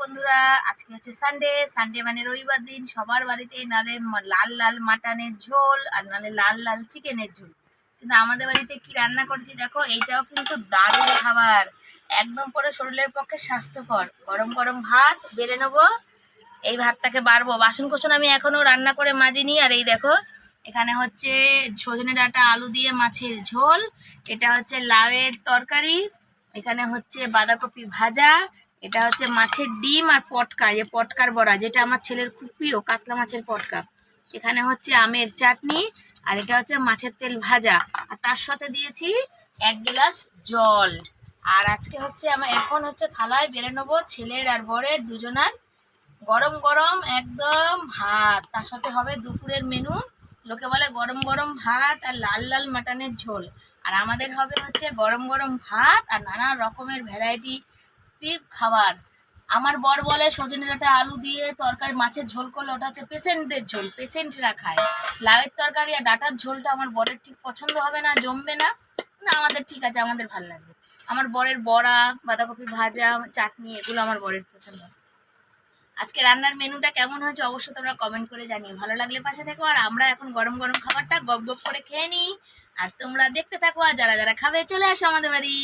বন্ধুরা, আজকে হচ্ছে সানডে মানে রবিবার দিন। সবার বাড়িতে নালে লাল লাল মাটনের ঝোল আর নালে লাল লাল চিকেনের ঝোল। কিন্তু আমাদের বাড়িতে কি রান্না করছি দেখো, এইটাও কিন্তু দারুণ খাবার, একদম পুরো শরীরের পক্ষে স্বাস্থ্যকর। গরম গরম ভাত বেড়ে নেবো, এই ভাতটাকে বাড়বো। বাসন কোসন আমি এখনো রান্না করে মাজিনি। আর এই দেখো, এখানে হচ্ছে সজনে ডাঁটা আলু দিয়ে মাছের ঝোল, এটা হচ্ছে লাউয়ের তরকারি, এখানে হচ্ছে বাঁধাকপি ভাজা, এটা হচ্ছে মাছের ডিম আর পটকা, যে পটকার বড়া, যেটা আমার ছেলের খুব প্রিয়, কাতলা মাছের পটকা। এখানে হচ্ছে আমের চাটনি, আর এটা হচ্ছে মাছের তেল ভাজা, আর তার সাথে দিয়েছি 1 গ্লাস জল। আর আজকে হচ্ছে এখন হচ্ছে থালায় বেড়ে নেবো ছেলের আর বরের দুজনার গরম গরম একদম ভাত। তার সাথে হবে দুপুরের মেনু, লোকে বলে গরম গরম ভাত আর লাল লাল মাটনের ঝোল। আর আমাদের হবে হচ্ছে গরম গরম ভাত আর নানা রকমের ভ্যারাইটি খাবার। আমার বর বলে সজনে ডাঁটা আলু দিয়ে তরকারি মাছের ঝোল করলে ওটা হচ্ছে পেশেন্টদের ঝোল, পেশেন্টরা খায়। লাউয়ের তরকারি আর ডাঁটার ঝোলটা আমার বরের ঠিক পছন্দ হবে না, জমবে না। না, আমাদের ঠিক আছে, আমাদের ভালো লাগবে। আমার বরের বড়া, বাঁধাকপি ভাজা, চাটনি, এগুলো আমার বরের পছন্দ। আজকে রান্নার মেনুটা কেমন হয়েছে অবশ্যই তোমরা কমেন্ট করে জানিও। ভালো লাগলে পাশে থেকো, আর আমরা এখন গরম গরম খাবারটা গপ গপ করে খেয়ে নিই। আর তোমরা দেখতে থাকো, আর যারা যারা খাবে চলে আসো আমাদের বাড়ি।